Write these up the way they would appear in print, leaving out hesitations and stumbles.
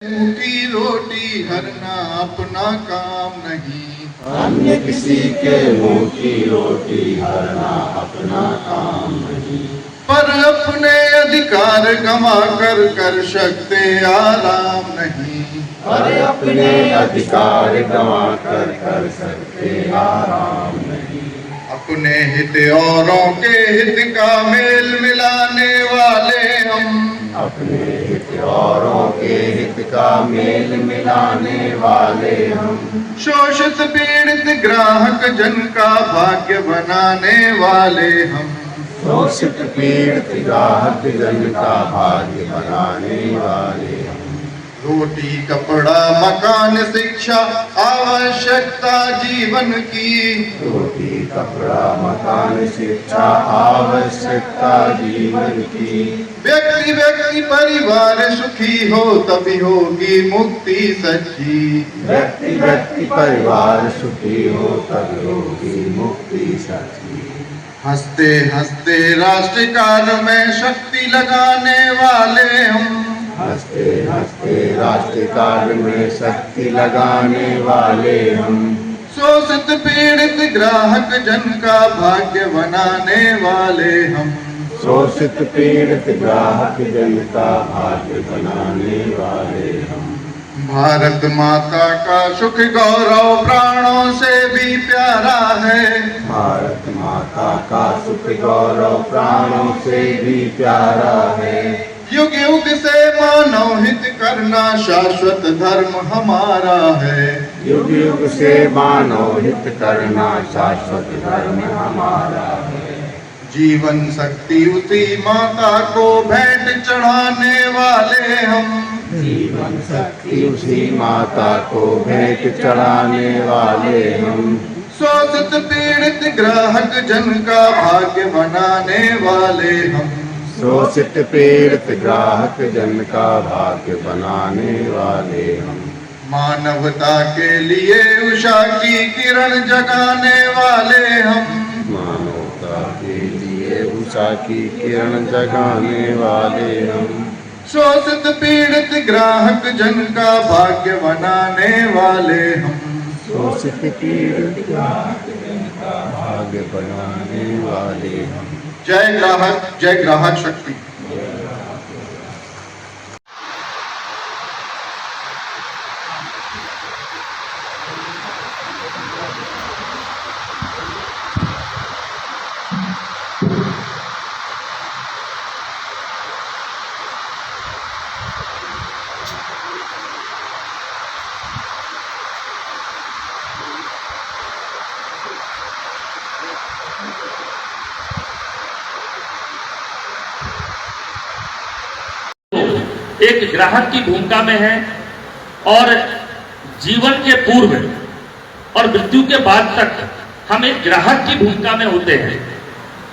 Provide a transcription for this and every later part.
की रोटी हरना अपना काम नहीं, अन्य किसी के मुंह की रोटी हरना अपना काम नहीं। पर अपने अधिकार गंवा कर सकते आराम नहीं, पर अपने अधिकार गंवा कर सकते आराम नहीं। अपने हित औरों के हित का मेल मिलाने वाले हम, अपने हित औरों के हित का मेल मिलाने वाले हम। शोषित पीड़ित ग्राहक जन का भाग्य बनाने वाले हम, शोषित पीड़ित ग्राहक जन का भाग्य बनाने वाले हम। रोटी कपड़ा मकान शिक्षा आवश्यकता जीवन की, रोटी कपड़ा मकान शिक्षा आवश्यकता जीवन की। व्यक्ति व्यक्ति परिवार सुखी हो तभी होगी मुक्ति सच्ची, व्यक्ति व्यक्ति परिवार सुखी हो तभी होगी मुक्ति सच्ची। हंसते हंसते राष्ट्र कार्य में शक्ति लगाने वाले हम, हंसते हंसते राष्ट्र कार्य में शक्ति लगाने वाले हम। शोषित पीड़ित ग्राहक जन का भाग्य बनाने वाले हम, शोषित पीड़ित ग्राहक जन का भाग्य बनाने वाले हम। भारत माता का सुख गौरव प्राणों से भी प्यारा है, भारत माता का सुख गौरव प्राणों से भी प्यारा है। युग युग से मानव हित करना शाश्वत धर्म हमारा है, युग युग से मानव हित करना शाश्वत धर्म हमारा है। जीवन शक्ति उसी माता को भेंट चढ़ाने वाले हम, जीवन शक्ति उसी माता को भेंट चढ़ाने वाले हम। शोषित पीड़ित ग्राहक जन का भाग्य बनाने वाले हम, शोषित पीड़ित ग्राहक जन का भाग्य बनाने वाले हम। मानवता के लिए उषा की किरण जगाने वाले हम, मानवता के लिए उषा की किरण जगाने वाले हम। शोषित पीड़ित ग्राहक जन का भाग्य बनाने वाले हम, शोषित पीड़ित ग्राहक जन का भाग्य बनाने वाले हम। जय ग्राहक शक्ति। एक ग्राहक की भूमिका में है और जीवन के पूर्व और मृत्यु के बाद तक हम एक ग्राहक की भूमिका में होते हैं।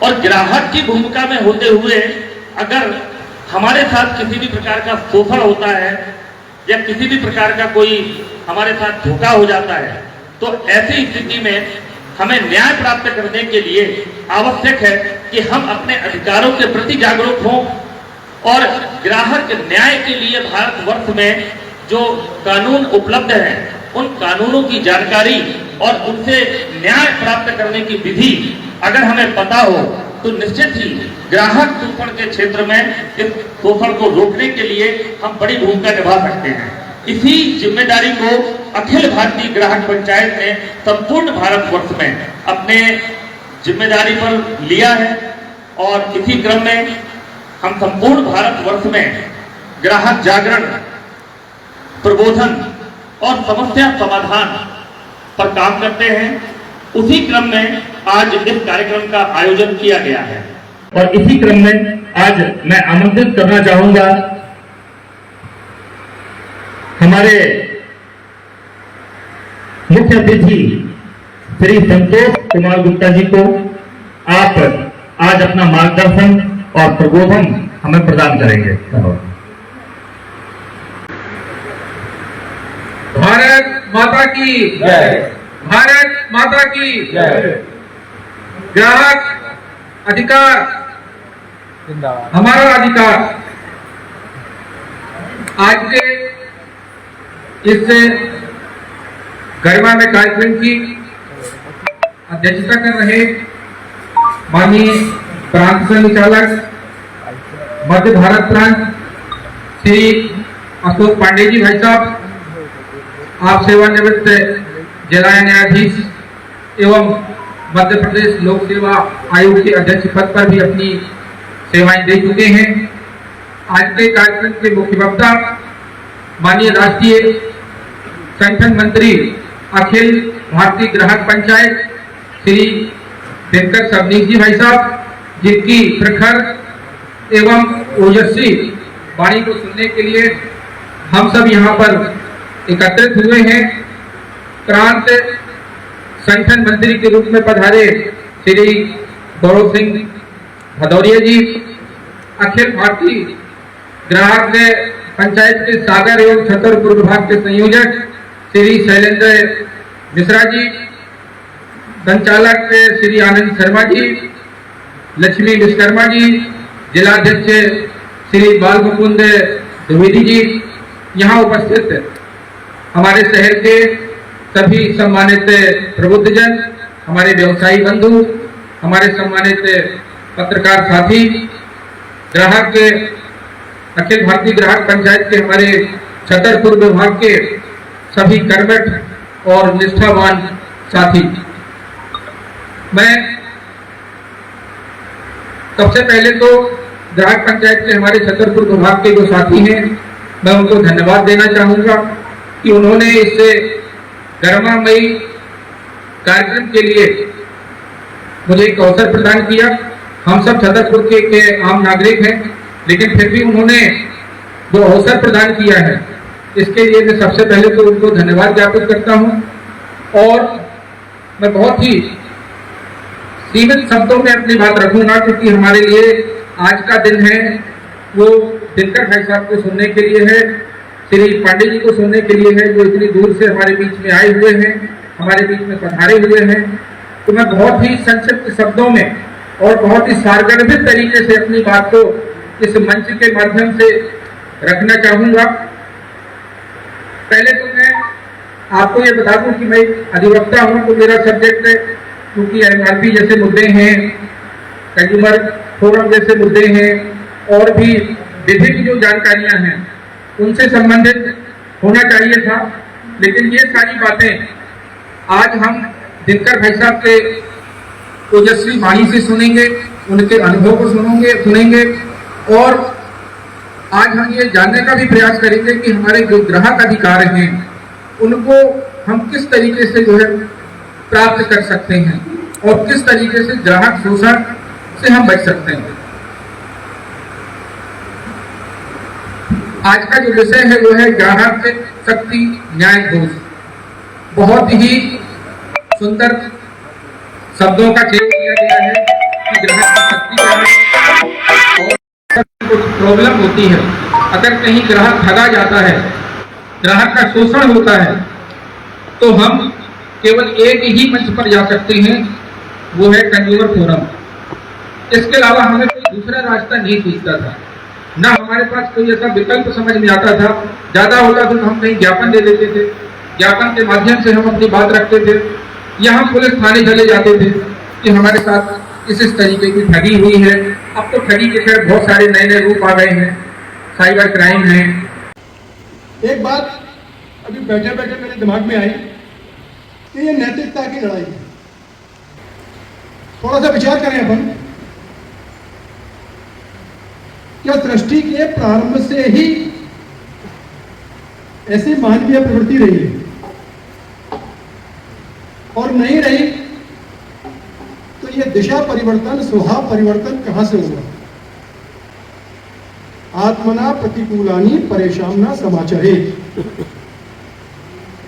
और ग्राहक की भूमिका में होते हुए अगर हमारे साथ किसी भी प्रकार का शोषण होता है या किसी भी प्रकार का कोई हमारे साथ धोखा हो जाता है, तो ऐसी स्थिति में हमें न्याय प्राप्त करने के लिए आवश्यक है कि हम अपने अधिकारों के प्रति जागरूक हों और ग्राहक न्याय के लिए भारतवर्ष में जो कानून उपलब्ध हैं उन कानूनों की जानकारी और उनसे न्याय प्राप्त करने की विधि अगर हमें पता हो तो निश्चित ही ग्राहक शोषण के क्षेत्र में इस शोषण को रोकने के लिए हम बड़ी भूमिका निभा सकते हैं। इसी जिम्मेदारी को अखिल भारतीय ग्राहक पंचायत ने संपूर्ण भारतवर्ष में अपने जिम्मेदारी पर लिया है और इसी क्रम में हम संपूर्ण भारतवर्ष में ग्राहक जागरण, प्रबोधन और समस्या समाधान पर काम करते हैं। उसी क्रम में आज इस कार्यक्रम का आयोजन किया गया है और इसी क्रम में आज मैं आमंत्रित करना चाहूंगा हमारे मुख्य अतिथि श्री संतोष कुमार गुप्ता जी को। आप आज अपना मार्गदर्शन और प्रबोधन हमें प्रदान करेंगे। भारत माता की जय। भारत माता की जय। ग्राहक अधिकार हमारा अधिकार। आज के इस गरिमा में कार्यक्रम की अध्यक्षता कर रहे माननीय प्रांत संचालक मध्य भारत प्रांत श्री अशोक पांडे जी भाई साहब, आप सेवानिवृत्त जिला न्यायाधीश एवं मध्य प्रदेश लोक सेवा आयोग के अध्यक्ष पद पर भी अपनी सेवाएं दे चुके हैं। आज के कार्यक्रम के मुख्य वक्ता माननीय राष्ट्रीय संगठन मंत्री अखिल भारतीय ग्राहक पंचायत श्री दिनकर सबनीस जी भाई साहब, जिनकी प्रखर एवं ओजस्वी वाणी को सुनने के लिए हम सब यहाँ पर एकत्रित हुए हैं। प्रांत संगठन मंत्री के रूप में पधारे श्री गौरव सिंह भदौरिया जी, अखिल भारतीय ग्राहक पंचायत के सागर एवं छतरपुर विभाग के संयोजक श्री शैलेंद्र मिश्रा जी, संचालक श्री आनंद शर्मा जी, लक्ष्मी विश्वकर्मा जी, जिलाध्यक्ष श्री बाल मुकुंद द्विवेदी जी, यहाँ उपस्थित हमारे शहर के सभी सम्मानित प्रबुद्धजन, हमारे व्यवसायी बंधु, हमारे सम्मानित पत्रकार साथी, ग्राहक के अखिल भारतीय ग्राहक पंचायत के हमारे छतरपुर विभाग के सभी कर्मठ और निष्ठावान साथी, मैं सबसे पहले तो ग्राहक पंचायत के हमारे छतरपुर विभाग के जो साथी हैं, मैं उनको धन्यवाद देना चाहूंगा कि उन्होंने इससे गरिमामयी कार्यक्रम के लिए मुझे एक अवसर प्रदान किया। हम सब छतरपुर के आम नागरिक हैं, लेकिन फिर भी उन्होंने जो अवसर प्रदान किया है, इसके लिए मैं सबसे पहले तो उनको धन्यवाद ज्ञापित करता हूं। और मैं बहुत ही सीमित शब्दों में अपनी बात रखूंगा, क्योंकि हमारे लिए आज का दिन है वो दिनकर भाई साहब को सुनने के लिए है, श्री पांडे जी को सुनने के लिए है, जो इतनी दूर से हमारे बीच में आए हुए हैं, हमारे बीच में पधारे हुए हैं। तो मैं बहुत ही संक्षिप्त शब्दों में और बहुत ही सारगर्भित तरीके से अपनी बात को इस मंच के माध्यम से रखना चाहूंगा। पहले तो मैं आपको ये बता दूं कि मैं अधिवक्ता हूं, तो मेरा सब्जेक्ट क्योंकि एमआरपी जैसे मुद्दे हैं, कंज्यूमर फोरम जैसे मुद्दे हैं, और भी विभिन्न जो जानकारियां हैं उनसे संबंधित होना चाहिए था। लेकिन ये सारी बातें आज हम दिनकर भाई साहब के ओजस्वी वाणी से सुनेंगे, उनके अनुभव को सुनेंगे और आज हम ये जानने का भी प्रयास करेंगे कि हमारे जो ग्राहक अधिकार हैं उनको हम किस तरीके से जो है प्राप्त कर सकते हैं और किस तरीके से ग्राहक शोषण से हम बच सकते हैं। आज का जो विषय है वो है ग्राहक शक्ति न्याय घोष। बहुत ही सुंदर शब्दों का चयन किया गया है कि ग्राहक की शक्ति क्या है और कुछ प्रॉब्लम होती है, अगर कहीं ग्राहक ठगा जाता है, ग्राहक का शोषण होता है, तो हम केवल एक ही मंच पर जा सकते हैं, वो है कंज्यूमर फोरम। इसके अलावा हमें कोई दूसरा रास्ता नहीं सूझता था, ना हमारे पास कोई ऐसा विकल्प समझ में आता था। ज्यादा होता तो हम कहीं ज्ञापन दे देते थे, ज्ञापन के माध्यम से हम अपनी बात रखते थे, यहाँ पुलिस थाने चले जाते थे कि हमारे साथ इस तरीके की ठगी हुई है। अब तो ठगी के खैर बहुत सारे नए नए रूप आ गए हैं, साइबर क्राइम है। एक बात अभी बैठे बैठे मेरे दिमाग में आई कि ये नैतिकता की लड़ाई है। थोड़ा सा विचार करें अपन, क्या सृष्टि के प्रारंभ से ही ऐसी मानवीय प्रवृत्ति रही है और नहीं रही तो ये दिशा परिवर्तन, स्वभाव परिवर्तन कहां से होगा? आत्मना प्रतिकूलानी परेशान समाचारे,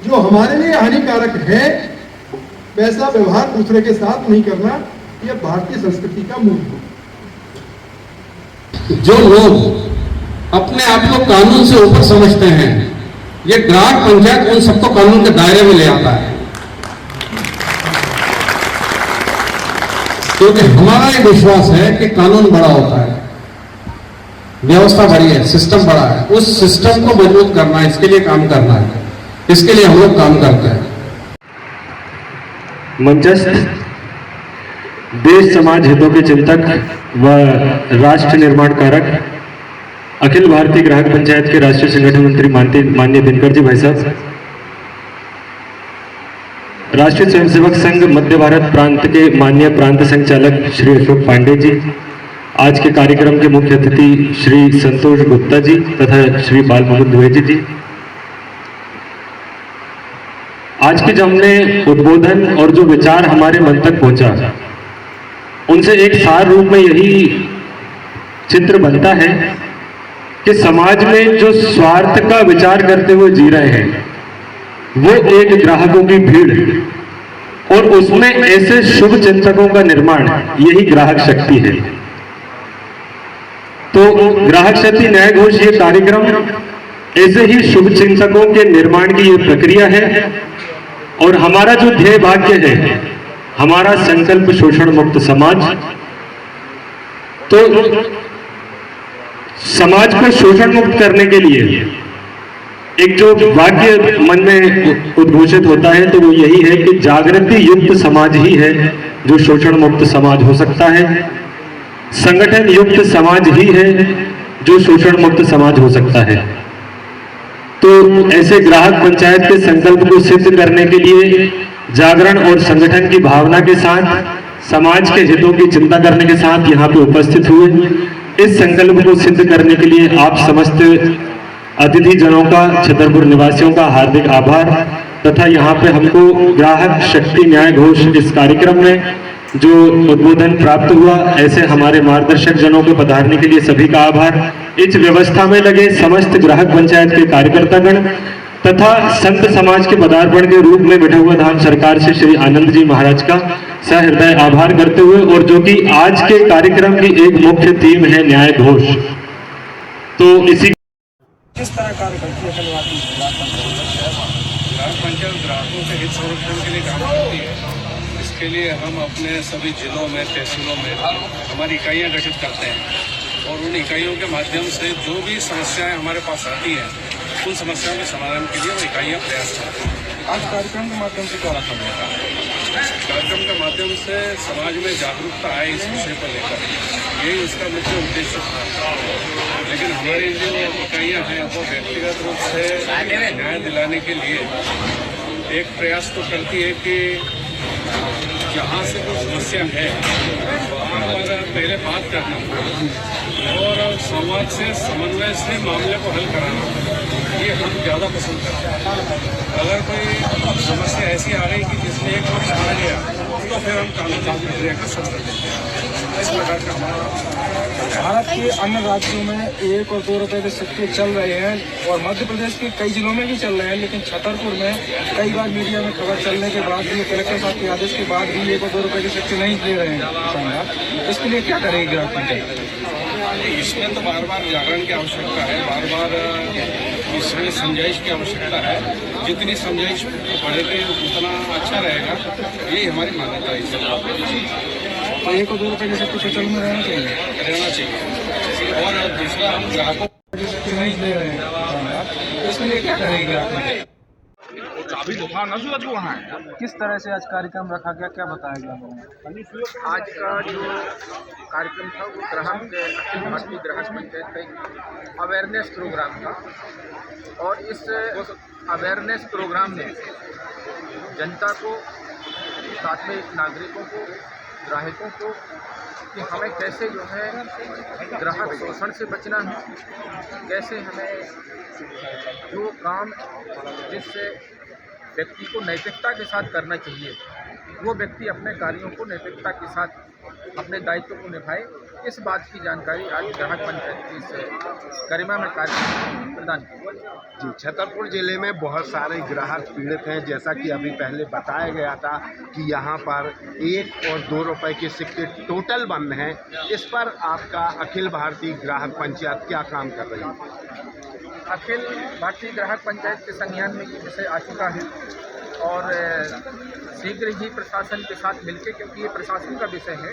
जो हमारे लिए हानिकारक है वैसा व्यवहार दूसरे के साथ नहीं करना, यह भारतीय संस्कृति का मूल है। जो लोग अपने आप को कानून से ऊपर समझते हैं, ये ग्राहक पंचायत उन सबको कानून के दायरे में ले आता है, क्योंकि हमारा ये विश्वास है कि कानून बड़ा होता है, व्यवस्था बड़ी है, सिस्टम बड़ा है, उस सिस्टम को मजबूत करना है, इसके लिए काम करना है। इसके लिए हम लोग काम करते हैं। मंचस्थ देश समाज हितों के चिंतक व राष्ट्र निर्माण कारक अखिल भारतीय ग्राहक पंचायत के राष्ट्रीय संगठन मंत्री माननीय दिनकर जी भाई साहब, राष्ट्रीय स्वयंसेवक संघ मध्य भारत प्रांत के माननीय प्रांत संचालक श्री अशोक पांडे जी, आज के कार्यक्रम के मुख्य अतिथि श्री संतोष गुप्ता जी तथा श्री बाल मुकुंद द्विवेदी जी, आज के जो हमने उद्बोधन और जो विचार हमारे मन तक पहुंचा, उनसे एक सार रूप में यही चित्र बनता है कि समाज में जो स्वार्थ का विचार करते हुए जी रहे हैं वो एक ग्राहकों की भीड़ और उसमें ऐसे शुभ चिंतकों का निर्माण, यही ग्राहक शक्ति है। तो ग्राहक शक्ति न्याय घोष ये कार्यक्रम ऐसे ही शुभ चिंतकों के निर्माण की ये प्रक्रिया है और हमारा जो ध्येय वाक्य है, हमारा संकल्प शोषण मुक्त समाज। तो समाज को शोषण मुक्त करने के लिए एक जो वाक्य मन में उद्घोषित होता है तो वो यही है कि जागृति युक्त समाज ही है जो शोषण मुक्त समाज हो सकता है, संगठन युक्त समाज ही है जो शोषण मुक्त समाज हो सकता है। तो ऐसे ग्राहक पंचायत के संकल्प को सिद्ध करने के लिए जागरण और संगठन की भावना के साथ, समाज के हितों की चिंता करने के साथ यहाँ पे उपस्थित हुए। इस संकल्प को सिद्ध करने के लिए आप समस्त अतिथि जनों का, छतरपुर निवासियों का हार्दिक आभार तथा यहाँ पे हमको ग्राहक शक्ति न्याय घोष इस कार्यक्रम में जो उद्बोधन प्राप्त हुआ, ऐसे हमारे मार्गदर्शक जनों के पधारने के लिए सभी का आभार। इस व्यवस्था में लगे समस्त ग्राहक पंचायत के कार्यकर्तागण तथा संत समाज के पदार्पण के रूप में बिठौवा धाम सरकार से श्री आनंद जी महाराज का सहृदय आभार करते हुए, और जो कि आज के कार्यक्रम की एक मुख्य थीम है न्याय घोष, तो इसी किस तरह कार्य करती है ग्राहक पंचायत ग्राहकों के हित संरक्षण के लिए काम करती है। इसके लिए हम अपने सभी जिलों में, तहसीलों में हमारी इकाइयाँ गठित करते हैं और उन इकाइयों के माध्यम से जो भी समस्याएं हमारे पास आती हैं, उन समस्याओं के समाधान के लिए वो इकाइयाँ प्रयास करती हैं। आज कार्यक्रम के माध्यम से क्या रखा गया? कार्यक्रम के माध्यम से समाज में जागरूकता आए इस विषय पर लेकर, यही उसका मुख्य उद्देश्य था। लेकिन हमारी जो इकाइयाँ हैं वो व्यक्तिगत रूप से न्याय दिलाने के लिए एक प्रयास तो करती है कि जहाँ से कोई समस्या है वहाँ पर पहले बात करना और समाज से समन्वय से मामले को हल कराना, ये हम ज़्यादा पसंद करते हैं। अगर कोई समस्या ऐसी आ गई कि जिसमें एक पक्ष आ गया तो फिर हम कानूनी प्रक्रिया का सत्र देते हैं। इस प्रकार का हमारा भारत के अन्य राज्यों में 1 और 2 रुपए के सिक्के चल रहे हैं और मध्य प्रदेश के कई जिलों में भी चल रहे हैं, लेकिन छतरपुर में कई बार मीडिया में खबर चलने के बाद भी, कलेक्टर साहब के आदेश के बाद भी 1 और 2 रुपए के सिक्के नहीं दे रहे हैं। इसके लिए क्या करेगी ग्राहक पंचायत? इसमें तो बार बार जागरण की आवश्यकता है, बार बार इसमें समझाइश की आवश्यकता है। जितनी समझाइश बढ़ेगी उतना अच्छा रहेगा, यही हमारी मान्यता है। तो 1 और 2 रुपए के सिक्के चल में रहना चाहिए और दूसरा हम ग्राहकों नहीं दे रहे हैं, इसके लिए क्या करेगी ग्राहक पंचायत? किस तरह से आज कार्यक्रम रखा गया, क्या बताया गया? आज का जो कार्यक्रम था वो ग्राहक अखिल भारतीय ग्राहक पंचायत का एक अवेयरनेस प्रोग्राम था और इस अवेयरनेस प्रोग्राम में जनता को, साथ में नागरिकों को, ग्राहकों को कि हमें कैसे जो है ग्राहक शोषण से बचना है, कैसे हमें जो काम जिससे व्यक्ति को नैतिकता के साथ करना चाहिए वो व्यक्ति अपने कार्यों को नैतिकता के साथ अपने दायित्व को निभाए, इस बात की जानकारी आज ग्राहक पंचायत की इस गरिमा में कार्यक्रम प्रदान की। जी, छतरपुर जिले में बहुत सारे ग्राहक पीड़ित हैं, जैसा कि अभी पहले बताया गया था कि यहाँ पर 1 और 2 रुपए के सिक्के टोटल बंद हैं। इस पर आपका अखिल भारतीय ग्राहक पंचायत क्या काम कर रही है? अखिल भारतीय ग्राहक पंचायत के संज्ञान में ये विषय आ चुका है और शीघ्र ही प्रशासन के साथ मिलकर, क्योंकि ये प्रशासन का विषय है,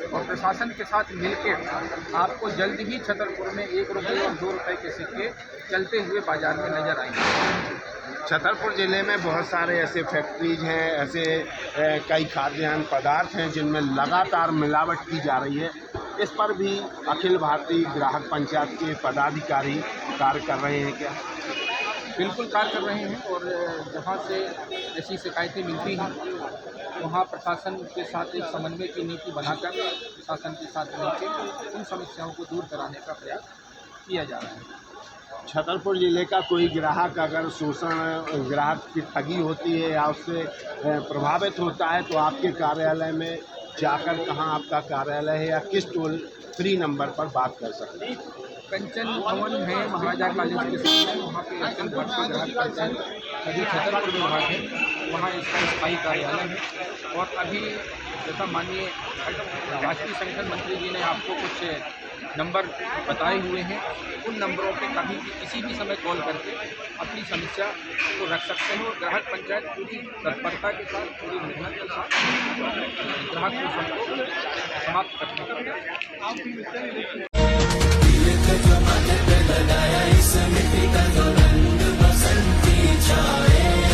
और प्रशासन के साथ मिलकर आपको जल्द ही छतरपुर में 1 रुपये और 2 रुपये के सिक्के चलते हुए बाजार में नजर आएंगे। छतरपुर ज़िले में बहुत सारे ऐसे फैक्ट्रीज हैं, ऐसे कई खाद्यान्न पदार्थ हैं जिनमें लगातार मिलावट की जा रही है। इस पर भी अखिल भारतीय ग्राहक पंचायत के पदाधिकारी कार्य कर रहे हैं क्या? बिल्कुल कार्य कर रहे हैं, और जहाँ से ऐसी शिकायतें मिलती हैं वहाँ प्रशासन के साथ एक समन्वय की नीति बनाकर प्रशासन के साथ मिलकर उन समस्याओं को दूर कराने का प्रयास किया जा रहा है। छतरपुर ज़िले का कोई ग्राहक अगर शोषण, ग्राहक की ठगी होती है या उससे प्रभावित होता है तो आपके कार्यालय में जाकर कहाँ आपका कार्यालय है या किस टोल फ्री नंबर पर बात कर सकते हैं? कंचन भवन है महाराजा कॉलेज के सामने, वहाँ पे अखिल भारतीय ग्राहक पंचायत अभी छतरपुर विभाग है, वहाँ इसका स्थायी कार्यालय है। और अभी जैसा माननीय राष्ट्रीय संगठन मंत्री जी ने आपको कुछ नंबर बताए हुए हैं, उन नंबरों पे कभी भी किसी भी समय कॉल करके अपनी समस्या को रख सकते हैं, और ग्राहक पंचायत पूरी तत्परता के साथ, पूरी मेहनत के साथ ग्राहक शोषण को समाप्त करने का प्रयास। लगाया इस मिट्टी का जो रंग बसंती छाए